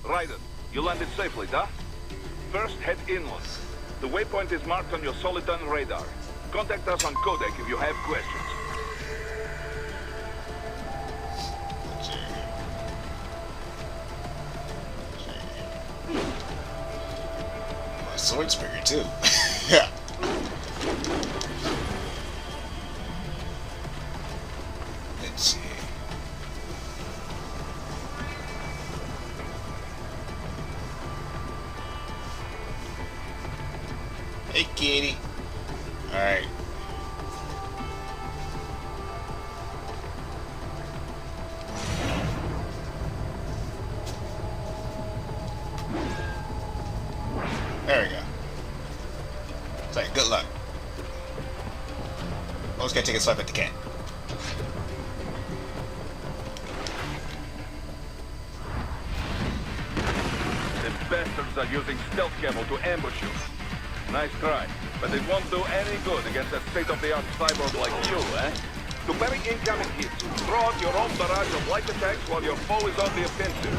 Raiden, you landed safely, da? First, head inland. The waypoint is marked on your Soliton radar. Contact us on Codec if you have questions. My sword's bigger too. Yeah. Let's see. Hey, kitty. All right. There we go. It's like, good luck. Always gotta take a swipe at the cat. The bastards are using stealth camo to ambush you. Nice try, but it won't do any good against a state-of-the-art cyborg like you, eh? To parry incoming hits, throw out your own barrage of light attacks while your foe is on the offensive.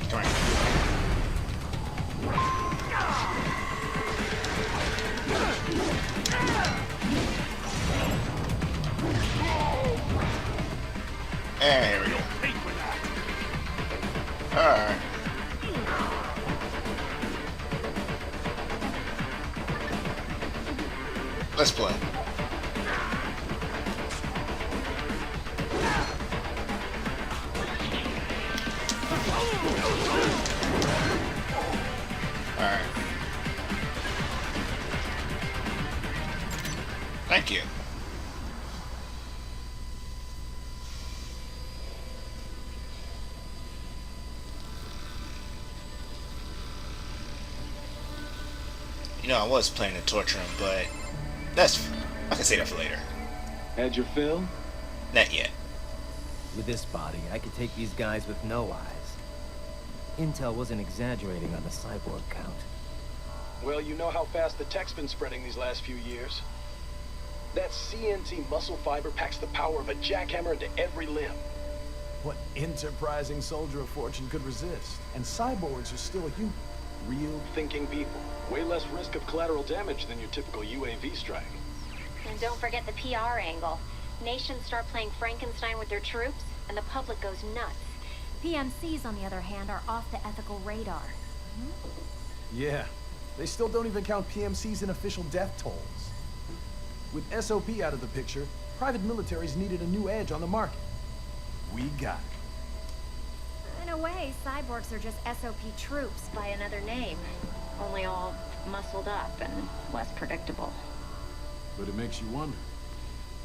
Come on. And here we go. Alright. Let's play. Alright. Thank you. You know, I was planning to torture him, but I can say that for later. Had your fill? Not yet. With this body, I could take these guys with no eyes. Intel wasn't exaggerating on the cyborg count. Well, you know how fast the tech's been spreading these last few years. That CNT muscle fiber packs the power of a jackhammer into every limb. What enterprising soldier of fortune could resist? And cyborgs are still human. Real Thinking people. Way less risk of collateral damage than your typical UAV strike. And don't forget the PR angle. Nations start playing Frankenstein with their troops, and the public goes nuts. PMCs, on the other hand, are off the ethical radar. Yeah. They still don't even count PMCs in official death tolls. With SOP out of the picture, private militaries needed a new edge on the market. We got it. In a way, cyborgs are just SOP troops by another name. Only all muscled up and less predictable. But it makes you wonder,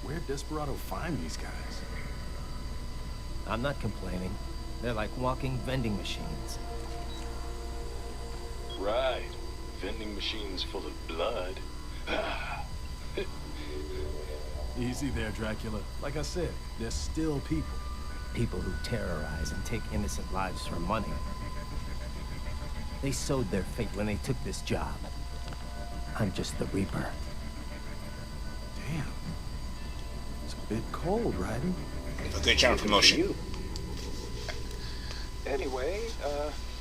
where'd Desperado find these guys? I'm not complaining. They're like walking vending machines. Right. Vending machines full of blood. Easy there, Dracula. Like I said, they're still people. People who terrorize and take innocent lives for money. They sowed their fate when they took this job. I'm just the Reaper. Damn. It's a bit cold, Raiden. A good job promotion. You. Anyway,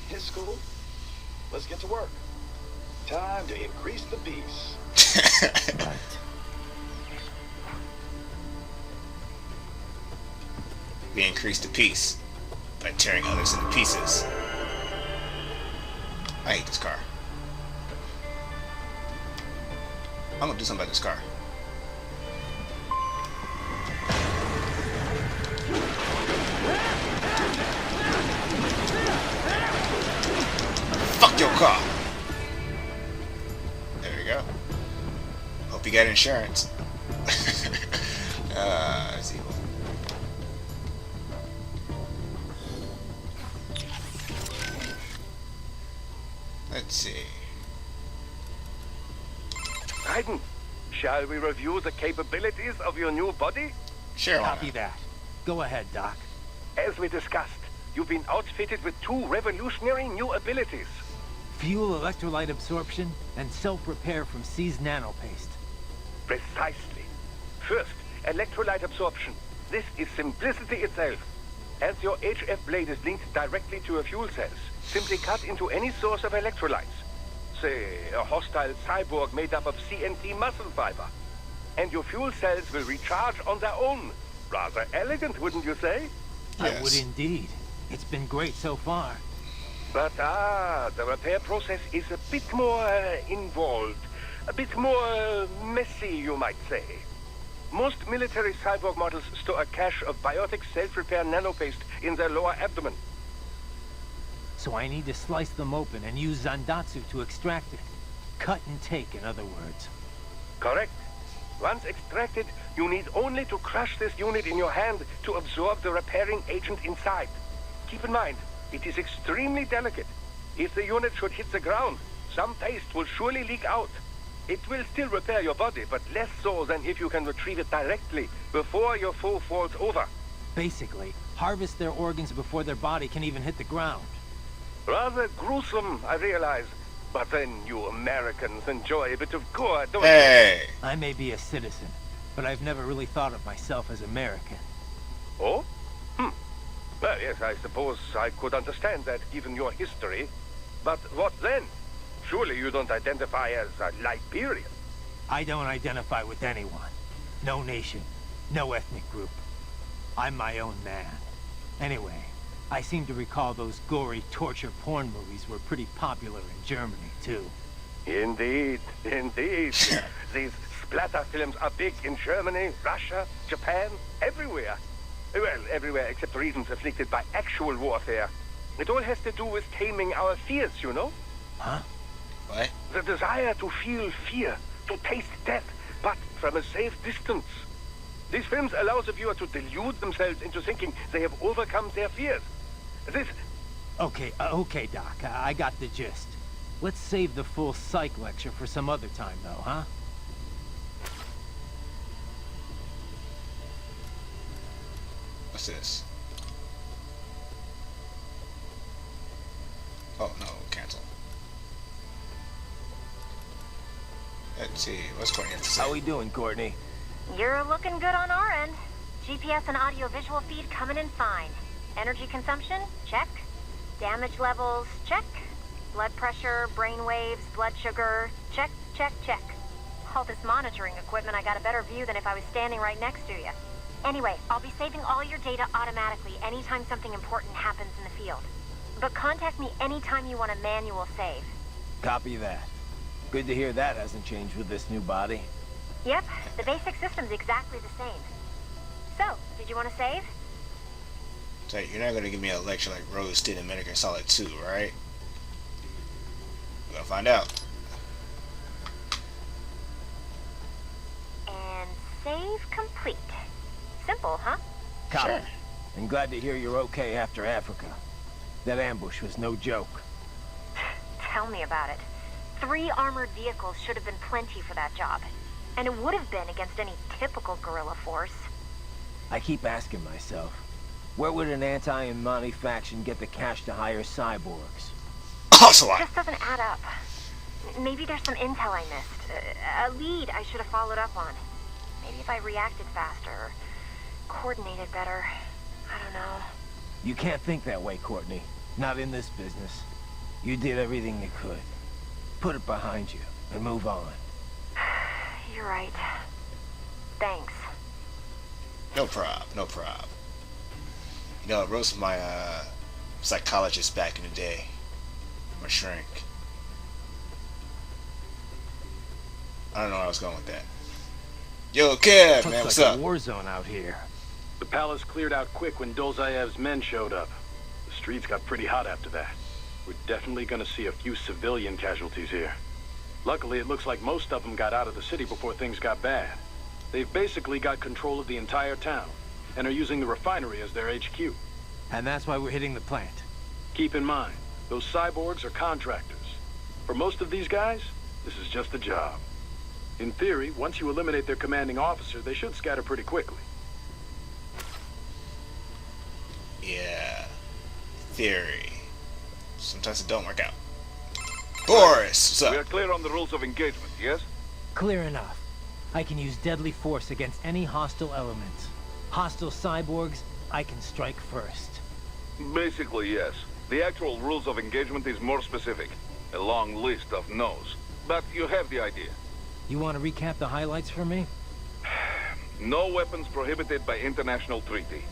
his school. Let's get to work. Time to increase the peace. Right. We increase the peace by tearing others into pieces. I hate this car. I'm gonna do something about this car. Fuck your car. There we go. Hope you got insurance. It's evil. Let's see. Raiden, shall we review the capabilities of your new body? Sure. Copy that. Go ahead, Doc. As we discussed, you've been outfitted with two revolutionary new abilities. Fuel electrolyte absorption and self-repair from seized nanopaste. Precisely. First, electrolyte absorption. This is simplicity itself. As your HF blade is linked directly to your fuel cells, simply cut into any source of electrolytes. Say, a hostile cyborg made up of CNT muscle fiber. And your fuel cells will recharge on their own. Rather elegant, wouldn't you say? I would indeed. It's been great so far. But the repair process is a bit more involved. A bit more messy, you might say. Most military cyborg models store a cache of biotic self-repair nanopaste in their lower abdomen. So I need to slice them open and use Zandatsu to extract it. Cut and take, in other words. Correct. Once extracted, you need only to crush this unit in your hand to absorb the repairing agent inside. Keep in mind, it is extremely delicate. If the unit should hit the ground, some paste will surely leak out. It will still repair your body, but less so than if you can retrieve it directly before your foe falls over. Basically, harvest their organs before their body can even hit the ground. Rather gruesome, I realize. But then you Americans enjoy a bit of gore, don't you? Hey! I may be a citizen, but I've never really thought of myself as American. Oh? Well, yes, I suppose I could understand that given your history. But what then? Surely you don't identify as a Liberian. I don't identify with anyone. No nation, no ethnic group. I'm my own man. Anyway, I seem to recall those gory torture porn movies were pretty popular in Germany, too. Indeed, indeed. These splatter films are big in Germany, Russia, Japan, everywhere. Well, everywhere except regions afflicted by actual warfare. It all has to do with taming our fears, you know? Huh? What? The desire to feel fear, to taste death, but from a safe distance. These films allow the viewer to delude themselves into thinking they have overcome their fears. This... Okay, Doc. I got the gist. Let's save the full psych lecture for some other time, though, huh? What's this? Oh, no, cancel. Let's see, what's Courtney have to say? How we doing, Courtney? You're looking good on our end. GPS and audio-visual feed coming in fine. Energy consumption? Check. Damage levels? Check. Blood pressure, brain waves, blood sugar? Check, check, check. All this monitoring equipment, I got a better view than if I was standing right next to you. Anyway, I'll be saving all your data automatically anytime something important happens in the field. But contact me anytime you want a manual save. Copy that. Good to hear that hasn't changed with this new body. Yep, the basic system's exactly the same. So, did you want to save? So you're not gonna give me a lecture like Rose did in Metal Gear Solid 2, right? We're gonna find out. And save complete. Simple, huh? Copy. Sure. I'm glad to hear you're okay after Africa. That ambush was no joke. Tell me about it. 3 armored vehicles should have been plenty for that job. And it would have been against any typical guerrilla force. I keep asking myself, where would an anti-Imani faction get the cash to hire cyborgs? Also, It just doesn't add up. Maybe there's some intel I missed. A lead I should have followed up on. Maybe if I reacted faster, or coordinated better. I don't know. You can't think that way, Courtney. Not in this business. You did everything you could. Put it behind you and move on. You're right. Thanks. no prob, no prob. You know, Rose was my psychologist back in the day. My shrink. I don't know where I was going with that. Yo, Kev, man, what's Looks like up? a war zone out here. The palace cleared out quick when Dolzayev's men showed up. The streets got pretty hot after that. We're definitely gonna see a few civilian casualties here. Luckily, it looks like most of them got out of the city before things got bad. They've basically got control of the entire town, and are using the refinery as their HQ. And that's why we're hitting the plant. Keep in mind, those cyborgs are contractors. For most of these guys, this is just a job. In theory, once you eliminate their commanding officer, they should scatter pretty quickly. Yeah. Theory. Sometimes it don't work out. Boris, what's We are up? clear on the rules of engagement, yes? Clear enough. I can use deadly force against any hostile elements. Hostile cyborgs, I can strike first. Basically, yes. The actual rules of engagement is more specific. A long list of no's. But you have the idea. You want to recap the highlights for me? No weapons prohibited by international treaty.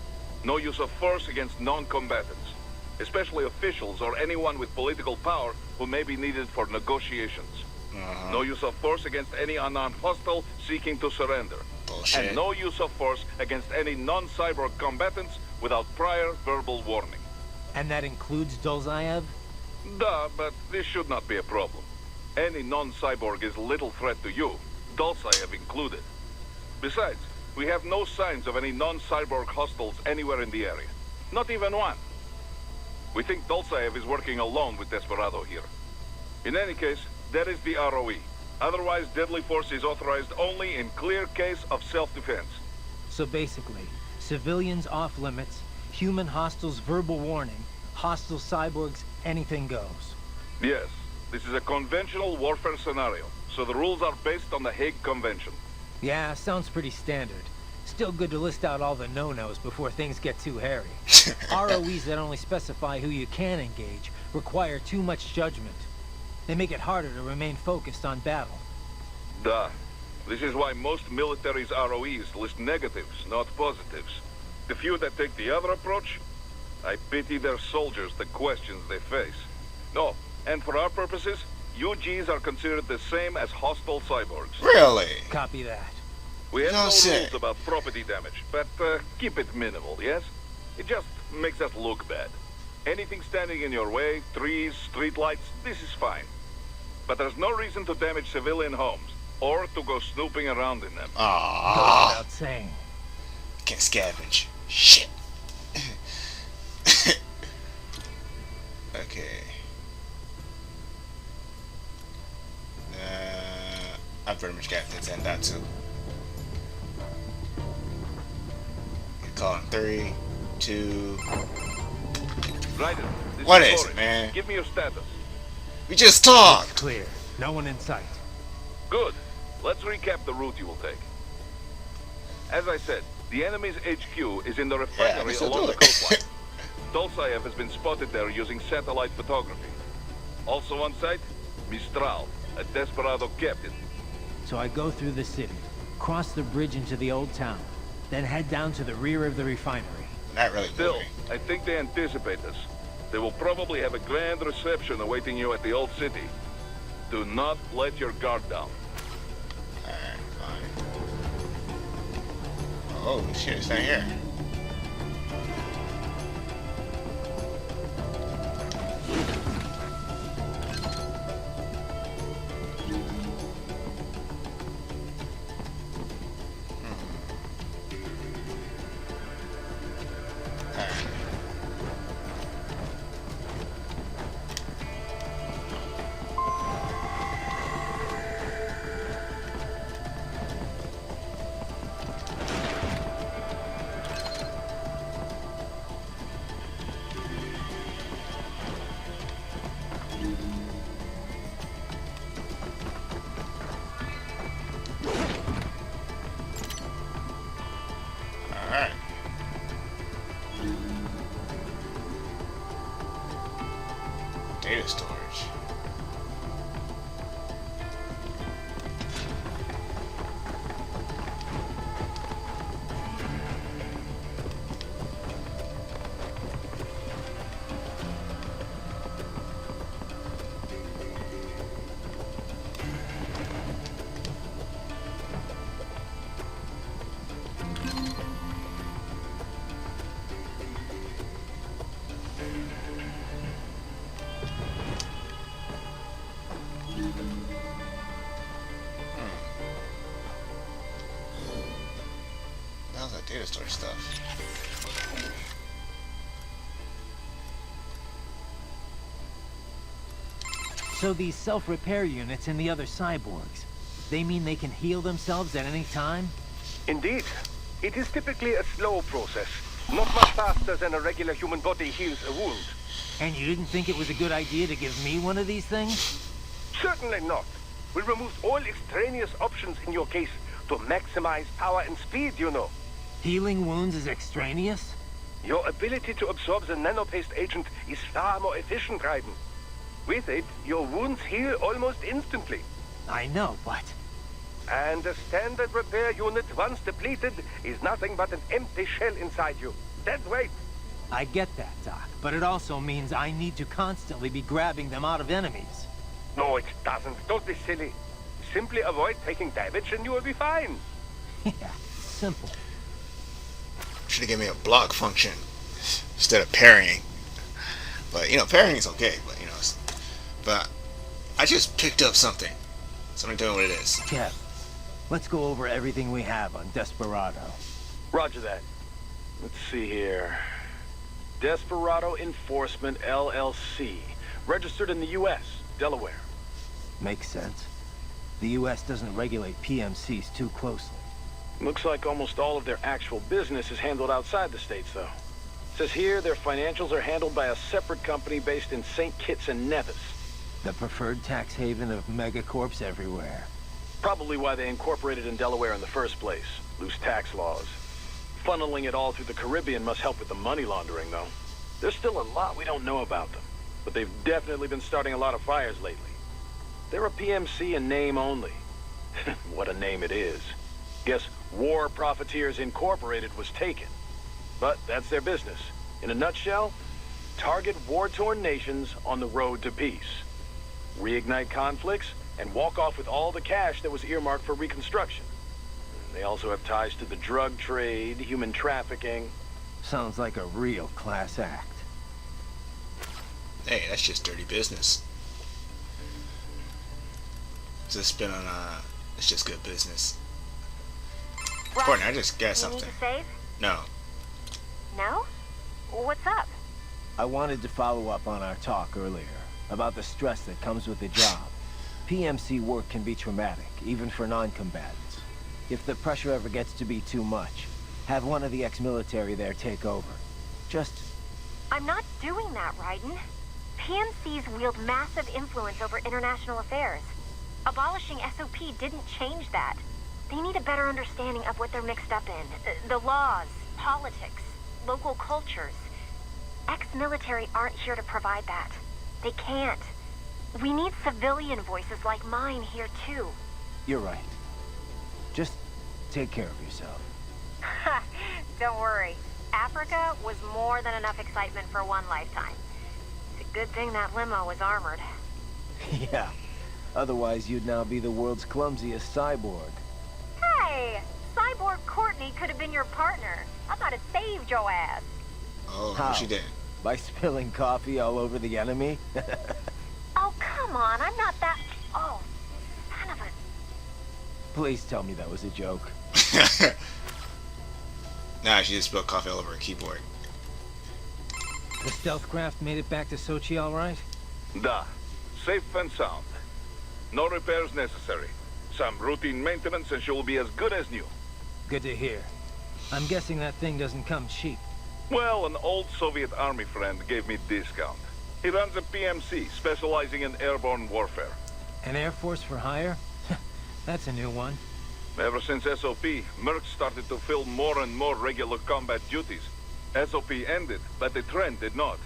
No use of force against non-combatants, especially officials or anyone with political power who may be needed for negotiations. No use of force against any unarmed hostile seeking to surrender. Bullshit. And no use of force against any non-cyborg combatants without prior verbal warning. And that includes Dolzaev? Duh, but this should not be a problem. Any non-cyborg is little threat to you, Dolzaev included. Besides, we have no signs of any non-cyborg hostiles anywhere in the area. Not even one. We think Dolzaev is working alone with Desperado here. In any case, that is the ROE. Otherwise, deadly force is authorized only in clear case of self-defense. So basically, civilians off limits, human hostiles verbal warning, hostile cyborgs, anything goes. Yes, this is a conventional warfare scenario, so the rules are based on the Hague Convention. Yeah, sounds pretty standard. Still good to list out all the no-nos before things get too hairy. ROEs that only specify who you can engage require too much judgment. They make it harder to remain focused on battle. Duh. This is why most militaries' ROEs list negatives, not positives. The few that take the other approach, I pity their soldiers the questions they face. No, and for our purposes, UGs are considered the same as hostile cyborgs. Really? Copy that. We have No no shit. rules about property damage, but keep it minimal, yes? It just makes us look bad. Anything standing in your way, trees, streetlights, this is fine. But there's no reason to damage civilian homes, or to go snooping around in them. Goes Aww. without saying. Can't scavenge. Shit. Okay. I've pretty much got the Zandatsu. Call in 3, 2. Ryder, this What is Torres. it, man? Give me your status. We just talked. Clear. No one in sight. Good. Let's recap the route you will take. As I said, the enemy's HQ is in the refinery still along do the it. coastline. Dolzaev has been spotted there using satellite photography. Also on site, Mistral, a Desperado captain. So I go through the city, cross the bridge into the old town, then head down to the rear of the refinery. Not really. Still, moving. I think they anticipate us. They will probably have a grand reception awaiting you at the old city. Do not let your guard down. Alright, fine. Oh shit, it's not here. Alright. Data storage. How's that data storage stuff? So these self-repair units in the other cyborgs, they mean they can heal themselves at any time? Indeed. It is typically a slow process. Not much faster than a regular human body heals a wound. And you didn't think it was a good idea to give me one of these things? Certainly not. We removed all extraneous options in your case to maximize power and speed, you know. Healing wounds is extraneous? Your ability to absorb the nanopaste agent is far more efficient, Raiden. With it, your wounds heal almost instantly. I know, but... And the standard repair unit, once depleted, is nothing but an empty shell inside you. Dead weight. I get that, Doc, but it also means I need to constantly be grabbing them out of enemies. No, it doesn't. Don't be silly. Simply avoid taking damage and you will be fine. Yeah, simple. Should have given me a block function instead of parrying. But you know, parrying is okay. But you know, but I just picked up something. Somebody tell me what it is. Kev, let's go over everything we have on Desperado. Roger that. Let's see here. Desperado Enforcement, LLC. Registered in the U.S., Delaware. Makes sense. The U.S. doesn't regulate PMCs too closely. Looks like almost all of their actual business is handled outside the States, though. Says here their financials are handled by a separate company based in St. Kitts and Nevis. The preferred tax haven of megacorps everywhere. Probably why they incorporated in Delaware in the first place. Loose tax laws. Funneling it all through the Caribbean must help with the money laundering, though. There's still a lot we don't know about them, but they've definitely been starting a lot of fires lately. They're a PMC in name only. What a name it is. Guess War Profiteers Incorporated was taken. But that's their business. In a nutshell, target war-torn nations on the road to peace. Reignite conflicts and walk off with all the cash that was earmarked for reconstruction. They also have ties to the drug trade, human trafficking. Sounds like a real class act. Hey, that's just dirty business. Just been on it's just good business. Right. Courtney, I just got You something. need to save? No. No? What's up? I wanted to follow up on our talk earlier about the stress that comes with the job. PMC work can be traumatic, even for non-combatants. If the pressure ever gets to be too much, have one of the ex-military there take over. Just... I'm not doing that, Raiden. PMCs wield massive influence over international affairs. Abolishing SOP didn't change that. They need a better understanding of what they're mixed up in. The laws, politics, local cultures. Ex-military aren't here to provide that. They can't. We need civilian voices like mine here, too. You're right. Just take care of yourself. Don't worry. Africa was more than enough excitement for one lifetime. It's a good thing that limo was armored. Yeah. Otherwise, you'd now be the world's clumsiest cyborg. Hey! Cyborg Courtney could have been your partner. I thought it saved your ass. Oh, How? what she did? By spilling coffee all over the enemy? Oh, come on. I'm not that... Oh, son of a... Please tell me that was a joke. Nah, she just spilled coffee all over her keyboard. The stealth craft made it back to Sochi all right? Da. Safe and sound. No repairs necessary. Some routine maintenance and she will be as good as new. Good to hear. I'm guessing that thing doesn't come cheap. Well, an old Soviet army friend gave me discount. He runs a PMC specializing in airborne warfare. An Air Force for hire? That's a new one. Ever since SOP, Merc started to fill more and more regular combat duties. SOP ended, but the trend did not.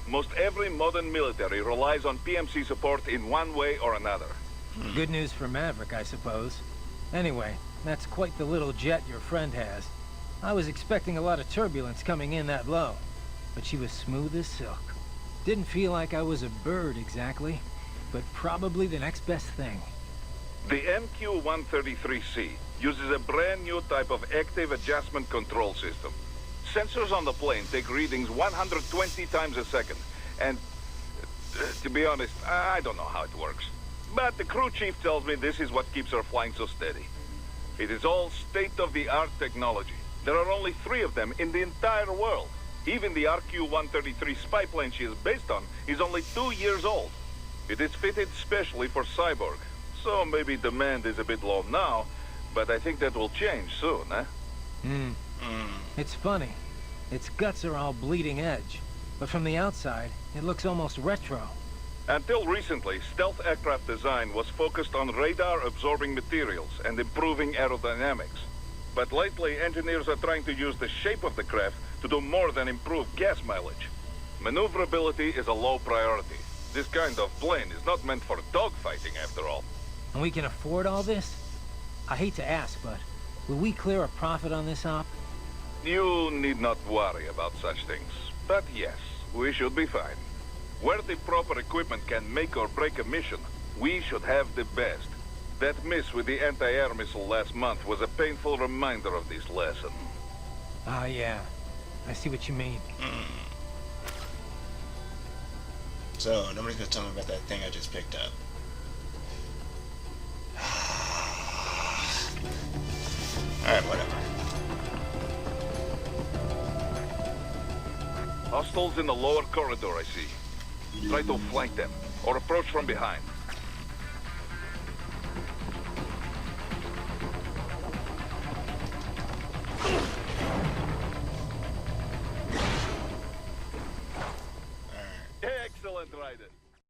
Most every modern military relies on PMC support in one way or another. Good news for Maverick, I suppose. Anyway, that's quite the little jet your friend has. I was expecting a lot of turbulence coming in that low, but she was smooth as silk. Didn't feel like I was a bird exactly, but probably the next best thing. The MQ-133C uses a brand new type of active adjustment control system. Sensors on the plane take readings 120 times a second, and to be honest, I don't know how it works. But the crew chief tells me this is what keeps her flying so steady. It is all state-of-the-art technology. There are only 3 of them in the entire world. Even the RQ-133 spy plane she is based on is only 2 years old. It is fitted specially for Cyborg, so maybe demand is a bit low now, but I think that will change soon, eh? It's funny. Its guts are all bleeding edge, but from the outside, it looks almost retro. Until recently, stealth aircraft design was focused on radar-absorbing materials and improving aerodynamics. But lately, engineers are trying to use the shape of the craft to do more than improve gas mileage. Maneuverability is a low priority. This kind of plane is not meant for dogfighting, after all. And we can afford all this? I hate to ask, but will we clear a profit on this op? You need not worry about such things. But yes, we should be fine. Where the proper equipment can make or break a mission, we should have the best. That miss with the anti-air missile last month was a painful reminder of this lesson. Ah, yeah. I see what you mean. So, nobody's gonna tell me about that thing I just picked up. Alright, whatever. Hostiles in the lower corridor, I see. Try to flank them, or approach from behind. Excellent, Ryder.